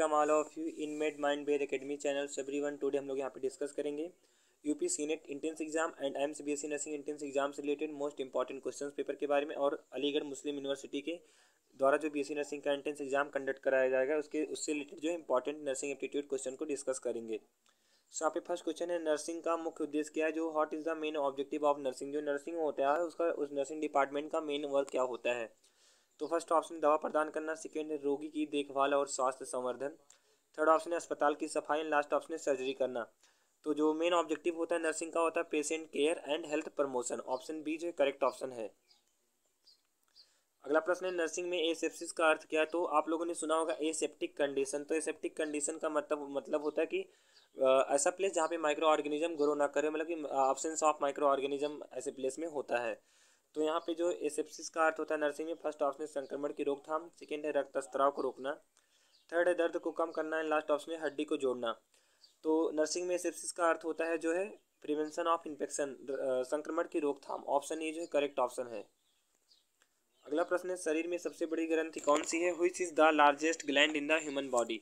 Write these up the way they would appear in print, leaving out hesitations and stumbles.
Welcome all of you in made mind bear academy channel everyone. Today हम लोग यहाँ पे डिस्कस करेंगे UP CNET entrance exam and MCBSE nursing entrance exam से related most important questions paper के बारे में और अलीगढ़ मुस्लिम यूनिवर्सिटी के द्वारा जो बीएससी नर्सिंग का एंट्रेंस एग्जाम कंडक्ट कराया जाएगा उससे रिलेटेड जो इंपॉर्टेंट नर्सिंग एप्टीट्यूड क्वेश्चन को डिस्कस करेंगे। सो यहाँ पे फर्स्ट क्वेश्चन है, नर्सिंग का मुख्य उद्देश्य क्या है? जो what is the main objective of nursing, जो नर्सिंग होता है उसका उस नर्सिंग डिपार्टमेंट का मेन वर्क क्या होता है? तो फर्स्ट ऑप्शन दवा प्रदान करना, सेकेंड है रोगी की देखभाल और स्वास्थ्य संवर्धन, थर्ड ऑप्शन है अस्पताल की सफाई, लास्ट ऑप्शन है सर्जरी करना। तो जो मेन ऑब्जेक्टिव होता है नर्सिंग का होता है patient care and health promotion. Option B जो करेक्ट ऑप्शन है। अगला प्रश्न है, नर्सिंग में एसेप्सिस का अर्थ क्या है? तो आप लोगों ने सुना होगा एसेप्टिक कंडीशन। तो एसेप्टिक कंडीशन का मतलब होता है कि ऐसा प्लेस जहाँ पे माइक्रो ऑर्गेनिज्म ग्रो ना करे, मतलब कि एब्सेंस ऑफ माइक्रो ऑर्गेनिज्म ऐसे प्लेस में होता है। तो यहाँ पे जो एसेप्सिस का अर्थ होता है नर्सिंग में, फर्स्ट ऑप्शन है संक्रमण की रोकथाम, सेकेंड है रक्तस्राव को रोकना, थर्ड है दर्द को कम करना है, लास्ट ऑप्शन है हड्डी को जोड़ना। तो नर्सिंग में एसेप्सिस का अर्थ होता है जो है प्रिवेंशन ऑफ इन्फेक्शन, संक्रमण की रोकथाम। ऑप्शन ए जो है करेक्ट ऑप्शन है। अगला प्रश्न है, शरीर में सबसे बड़ी ग्रंथि कौन सी है? Which is the largest gland in the human body?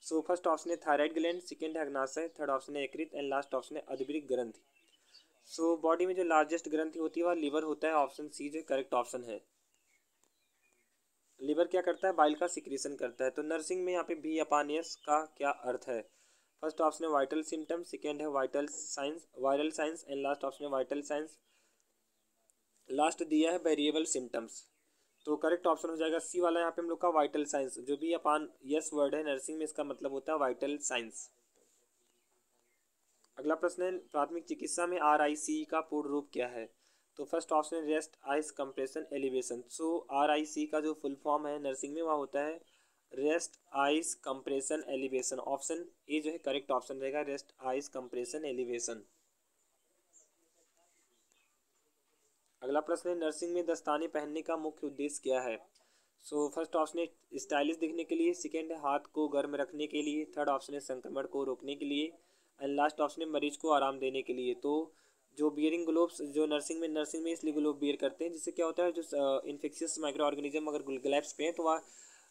So first option है थायराइड ग्लैंड, सेकेंड है अग्नाशय, थर्ड ऑप्शन है यकृत एंड लास्ट ऑप्शन है अधीबृग ग्रंथि। सो बॉडी में जो लार्जेस्ट ग्रंथि होती है वह लीवर होता है। ऑप्शन सी जो करेक्ट ऑप्शन है। लीवर क्या करता है? बाइल का सिक्रीशन करता है। तो नर्सिंग में यहाँ पे बी अपान एस का क्या अर्थ है? फर्स्ट ऑप्शन है वाइटल सिम्टम्स, सेकेंड है vital science viral science and last option है वाइटल साइंस, लास्ट दिया है वेरिएबल सिम्टम्स। तो करेक्ट ऑप्शन हो जाएगा सी वाला यहाँ पे हम लोग का वाइटल साइंस। जो भी अपान यस वर्ड है नर्सिंग में इसका मतलब होता है वाइटल साइंस। अगला प्रश्न है, प्राथमिक चिकित्सा में RIC का पूर्ण रूप क्या है? तो फर्स्ट ऑप्शन है रेस्ट आइस कंप्रेशन एलिवेशन। सो RIC का जो फुल फॉर्म है नर्सिंग में वह होता है rest ice compression elevation. Option A जो है करेक्ट ऑप्शन रहेगा, रेस्ट आइस कंप्रेशन एलिवेशन। अगला प्रश्न है, नर्सिंग में दस्ताने पहनने का मुख्य उद्देश्य क्या है? सो फर्स्ट ऑप्शन है स्टाइलिश दिखने के लिए, सेकेंड है हाथ को गर्म रखने के लिए, थर्ड ऑप्शन है संक्रमण को रोकने के लिए एंड लास्ट ऑप्शन है मरीज को आराम देने के लिए। तो जो बियरिंग ग्लोव्स जो नर्सिंग में इसलिए ग्लोव बियर करते हैं जिससे क्या होता है जो इन्फेक्शियस माइक्रो ऑर्गेनिज्म अगर ग्लव्स पे हैं तो वह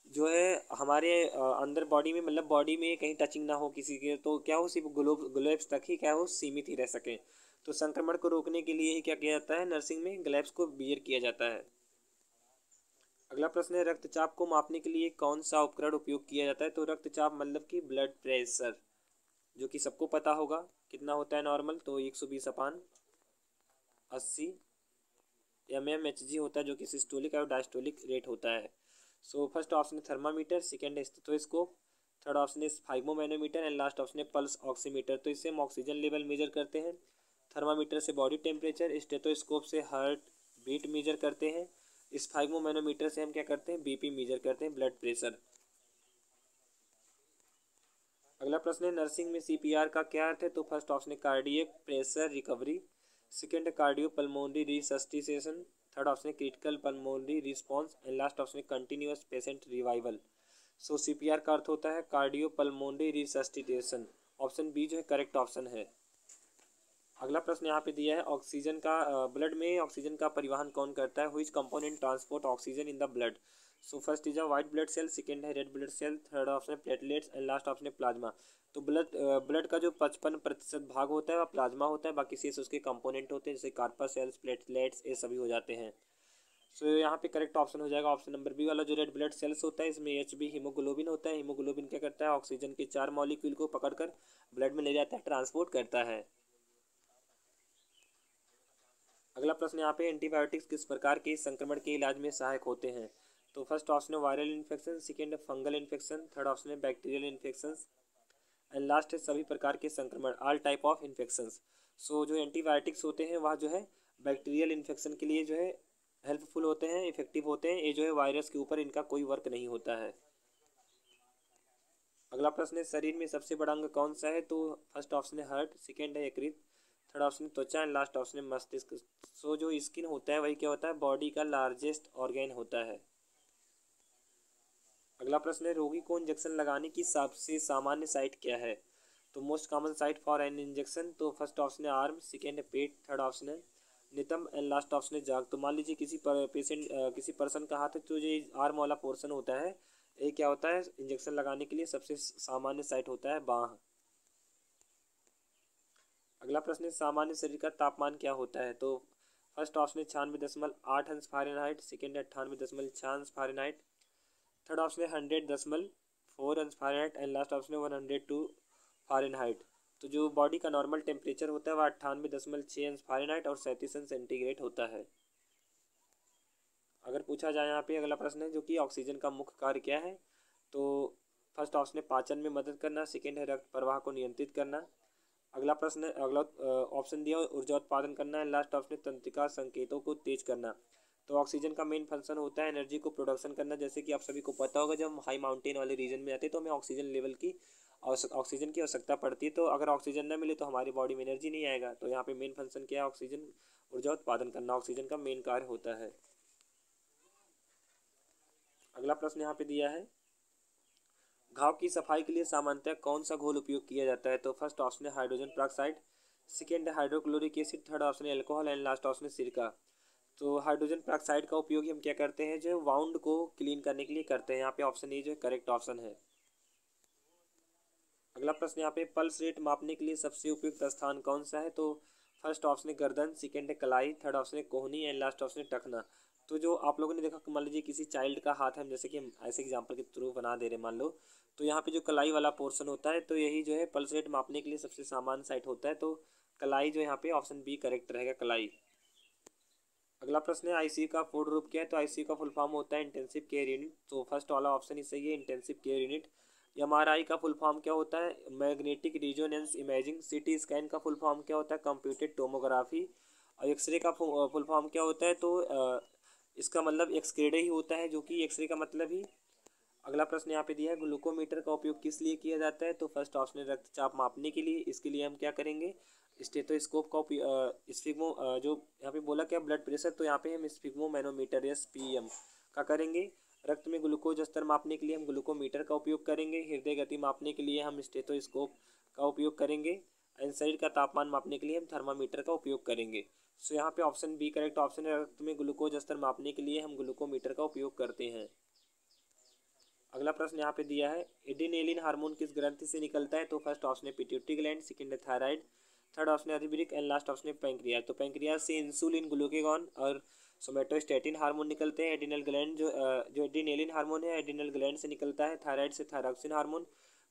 जो है हमारे अंदर बॉडी में, मतलब बॉडी में कहीं टचिंग ना हो किसी के, तो क्या हो सिर्फ ग्लोव्स तक ही क्या हो सीमित ही रह सकें। तो संक्रमण को रोकने के लिए ही क्या किया जाता है नर्सिंग में ग्लव्स को बियर किया जाता है। अगला प्रश्न है, रक्तचाप को मापने के लिए कौन सा उपकरण उपयोग किया जाता है? तो रक्तचाप मतलब कि ब्लड प्रेशर, जो कि सबको पता होगा कितना होता है नॉर्मल, तो 120/80 mmHg होता है, जो कि सिस्टोलिक और डायस्टोलिक रेट होता है। सो फर्स्ट ऑप्शन है थर्मामीटर, सेकेंड है स्टेथोस्कोप, थर्ड ऑप्शन है फाइगमोमैनोमीटर एंड लास्ट ऑप्शन है पल्स ऑक्सीमीटर। तो इससे हम ऑक्सीजन लेवल मेजर करते हैं, थर्मामीटर से बॉडी टेम्परेचर, स्टेथोस्कोप से हार्ट बीट मेजर करते हैं, इस फाइगमोमैनोमीटर से हम क्या करते हैं BP मेजर करते हैं, ब्लड प्रेशर। अगला प्रश्न है, नर्सिंग में CPR का क्या अर्थ है? तो फर्स्ट ऑप्शन है कार्डियक प्रेशर रिकवरी, सेकेंड है कार्डियो पल्मोनरी रिसस्टिटेशन, थर्ड ऑप्शन है critical pulmonary response and last option है कंटिन्यूअस पेशेंट रिवाइवल। सो CPR का अर्थ होता है कार्डियो पल्मोनरी रिसस्टिटेशन। ऑप्शन बी जो है करेक्ट ऑप्शन है। अगला प्रश्न यहाँ पे दिया है, ऑक्सीजन का ब्लड में ऑक्सीजन का परिवहन कौन करता है? Which component transport oxygen in the blood? So first is a white blood cell, second है red blood cell, third option है प्लेटलेट्स एंड लास्ट ऑप्शन है प्लाज्मा। तो ब्लड का जो 55% भाग होता है वह प्लाज्मा होता है, बाकी शेष उसके कंपोनेंट होते हैं जैसे कार्पस सेल्स, प्लेटलेट्स, ये सभी हो जाते हैं। सो यहाँ पे करेक्ट ऑप्शन हो जाएगा ऑप्शन नंबर बी वाला, जो रेड ब्लड सेल्स होता है इसमें HB हीमोग्लोबिन होता है। हीमोग्लोबिन क्या करता है ऑक्सीजन के 4 मॉलिक्यूल को पकड़कर ब्लड में ले जाता है, ट्रांसपोर्ट करता है। अगला प्रश्न यहाँ पे, एंटीबायोटिक्स किस प्रकार के संक्रमण के इलाज में सहायक होते हैं? तो फर्स्ट ऑप्शन है वायरल इन्फेक्शन, सेकेंड है फंगल इन्फेक्शन, थर्ड ऑप्शन है बैक्टीरियल इन्फेक्शन एंड लास्ट है सभी प्रकार के संक्रमण, ऑल टाइप ऑफ इन्फेक्शंस। सो जो एंटीबायोटिक्स होते हैं वह जो है बैक्टीरियल इन्फेक्शन के लिए जो है हेल्पफुल होते हैं, इफेक्टिव होते हैं। ये जो है वायरस के ऊपर इनका कोई वर्क नहीं होता है। अगला प्रश्न है, शरीर में सबसे बड़ा अंग कौन सा है? तो फर्स्ट ऑप्शन है हार्ट, सेकेंड है यकृत, थर्ड ऑप्शन है त्वचा एंड लास्ट ऑप्शन है मस्तिष्क। सो जो स्किन होता है वही क्या होता है बॉडी का लार्जेस्ट ऑर्गेन होता है। अगला प्रश्न है, रोगी को इंजेक्शन लगाने की सबसे सामान्य साइट क्या है? तो most common site for an injection, तो फर्स्ट ऑप्शन है आर्म, सेकेंड है पेट, थर्ड ऑप्शन है नितंब एंड लास्ट ऑप्शन है जाग। तो मान लीजिए किसी पेशेंट किसी पर्सन का हाथ है तो जो आर्म वाला पोर्शन होता है ए क्या होता है, इंजेक्शन लगाने के लिए सबसे सामान्य साइट होता है बाह। अगला प्रश्न है सामान्य शरीर का तापमान क्या होता है? तो फर्स्ट ऑप्शन है 96.8 अंश फ़ारेनहाइट, सेकेंड है 98.6 अंश फ़ारेनहाइट, थर्ड ऑप्शन है 100.4 अंश फ़ारेनहाइट एंड लास्ट ऑप्शन है 102 फ़ारेनहाइट। तो जो बॉडी का नॉर्मल टेम्परेचर होता है वह 98.6 अंश फ़ारेनहाइट और 37 अंश सेंटीग्रेड होता है। अगर पूछा जाए यहाँ पे अगला प्रश्न है जो कि ऑक्सीजन का मुख्य कार्य क्या है? तो फर्स्ट ऑप्शन है पाचन में मदद करना, सेकेंड है रक्त प्रवाह को नियंत्रित करना, अगला प्रश्न अगला ऑप्शन दिया ऊर्जा उत्पादन करना है, लास्ट ऑप्शन तंत्रिका संकेतों को तेज करना। तो ऑक्सीजन का मेन फंक्शन होता है एनर्जी को प्रोडक्शन करना। जैसे कि आप सभी को पता होगा जब हम हाई माउंटेन वाले रीजन में जाते हैं तो हमें ऑक्सीजन लेवल की ऑक्सीजन की आवश्यकता पड़ती है। तो अगर ऑक्सीजन न मिले तो हमारी बॉडी में एनर्जी नहीं आएगा। तो यहाँ पे मेन फंक्शन क्या है, ऑक्सीजन ऊर्जा उत्पादन करना ऑक्सीजन का मेन कार्य होता है। अगला प्रश्न यहाँ पे दिया है घाव की सफाई के लिए सामान्यतः कौन सा घोल उपयोग किया जाता है? तो फर्स्ट ऑप्शन है हाइड्रोजन पेरोक्साइड, सेकेंड है हाइड्रोक्लोरिक एसिड, थर्ड ऑप्शन है एल्कोहल एंड लास्ट ऑप्शन है सिरका। तो हाइड्रोजन पेरोक्साइड का उपयोग हम क्या करते हैं, जो वाउंड को क्लीन करने के लिए करते हैं। यहाँ पे ऑप्शन ए जो करेक्ट ऑप्शन है। अगला प्रश्न यहाँ पे पल्स रेट मापने के लिए सबसे उपयुक्त स्थान कौन सा है? तो फर्स्ट ऑप्शन है गर्दन, सेकेंड है कलाई, थर्ड ऑप्शन है कोहनी एंड लास्ट ऑप्शन है टखना। तो जो आप लोगों ने देखा कि मान लीजिए किसी चाइल्ड का हाथ है, जैसे कि हम ऐसे एग्जांपल के थ्रू बना दे रहे हैं मान लो, तो यहाँ पे जो कलाई वाला पोर्शन होता है तो यही जो है पल्स रेट मापने के लिए सबसे सामान्य साइट होता है। तो कलाई जो यहाँ पे ऑप्शन बी करेक्ट रहेगा, कलाई। अगला प्रश्न है आईसीयू का पूर्ण रूप क्या है? तो आईसीयू का फुल फॉर्म होता है इंटेंसिव केयर यूनिट। तो फर्स्ट वाला ऑप्शन ही सही है, इंटेंसिव केयर यूनिट। एमआरआई का फुल फॉर्म क्या होता है? Magnetic resonance imaging. CT scan का फुल फॉर्म क्या होता है? Computed tomography. और एक्सरे का फुल फॉर्म क्या होता है? तो इसका मतलब एक्सक्रेडे ही होता है, जो कि एक्सरे का मतलब ही। अगला प्रश्न यहाँ पे दिया है ग्लूकोमीटर का उपयोग किस लिए किया जाता है? तो फर्स्ट ऑप्शन है रक्तचाप मापने के लिए। इसके लिए हम क्या करेंगे, स्टेथोस्कोप का उपयोग, स्फिग्मो जो यहाँ पे बोला क्या ब्लड प्रेशर, तो यहाँ पे हम स्फिग्मो मैनोमीटर या SPM का करेंगे। रक्त में ग्लूकोज स्तर मापने के लिए हम ग्लूकोमीटर का उपयोग करेंगे। हृदय गति मापने के लिए हम स्टेथोस्कोप का उपयोग करेंगे। एंड शरीर का तापमान मापने के लिए हम थर्मामीटर का उपयोग करेंगे। सो यहाँ पे ऑप्शन बी करेक्ट ऑप्शन है, रक्त में ग्लूकोज स्तर मापने के लिए हम ग्लूकोमीटर का उपयोग करते हैं। अगला प्रश्न यहाँ पे दिया है एड्रेनालिन हार्मोन किस ग्रंथि से निकलता है? तो फर्स्ट ऑप्शन है पिट्यूटरी ग्लैंड, सेकंड है थायराइड, थर्ड ऑप्शन है अधिवृक्क एंड लास्ट ऑप्शन है पैंक्रियाज। तो पैंक्रियाज से इंसुलिन, ग्लूकेगॉन और सोमेटोस्टैटिन हार्मोन निकलते हैं। एड्रिनल ग्लैंड जो एड्रेनालिन हार्मोन है एड्रिनल ग्लैंड से निकलता है। थायराइड से थायरॉक्सिन हार्मोन,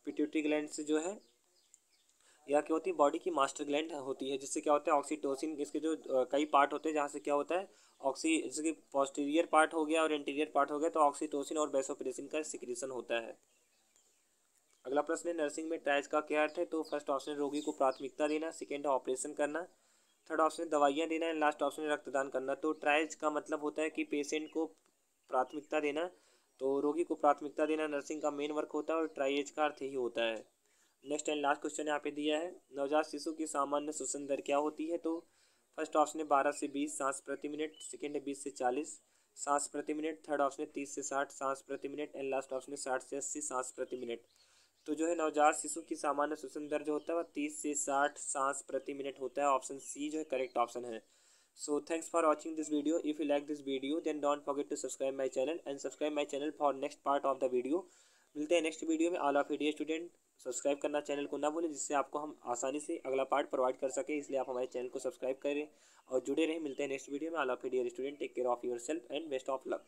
पिट्यूटरी ग्लैंड से जो है यह क्या होती है, बॉडी की मास्टर ग्लैंड होती है, जिससे क्या होता है ऑक्सीटोसिन। इसके जो कई पार्ट होते हैं जहाँ से क्या होता है जैसे कि पोस्टीरियर पार्ट हो गया और इंटीरियर पार्ट हो गया, तो ऑक्सीटोसिन और वैसोप्रेसिन का सिक्रीशन होता है। अगला प्रश्न है नर्सिंग में ट्रायज का क्या अर्थ है? तो फर्स्ट ऑप्शन है रोगी को प्राथमिकता देना, सेकेंड है ऑपरेशन करना, थर्ड ऑप्शन है दवाइयाँ देना एंड लास्ट ऑप्शन है रक्तदान करना। तो ट्रायज का मतलब होता है कि पेशेंट को प्राथमिकता देना, तो रोगी को प्राथमिकता देना नर्सिंग का मेन वर्क होता है और ट्रायज का अर्थ यही होता है। नेक्स्ट एंड लास्ट क्वेश्चन यहाँ पे दिया है नवजात शिशु की सामान्य श्वसन दर क्या होती है? तो फर्स्ट ऑप्शन है 12 से 20 सांस प्रति मिनट, सेकेंड है 20 से 40 सांस प्रति मिनट, थर्ड ऑप्शन है 30 से 60 सांस प्रति मिनट एंड लास्ट ऑप्शन है 60 से 80 सांस प्रति मिनट। तो जो है नवजात शिशु की सामान्य श्वसन दर जो होता है वह 30 से 60 सांस प्रति मिनट होता है। ऑप्शन सी जो है करेक्ट ऑप्शन है। So thanks for watching this video. If you like this video then don't forget to subscribe my channel and subscribe my channel for next part of the video. मिलते हैं next video में। All of India student subscribe करना channel को ना भूलें, जिससे आपको हम आसानी से अगला पार्ट प्रोवाइड कर सकें। इसलिए आप हमारे चैनल को सब्सक्राइब करें और जुड़े रहें। मिलते हैं नेक्स्ट वीडियो में। All of India student take care of yourself and best of luck.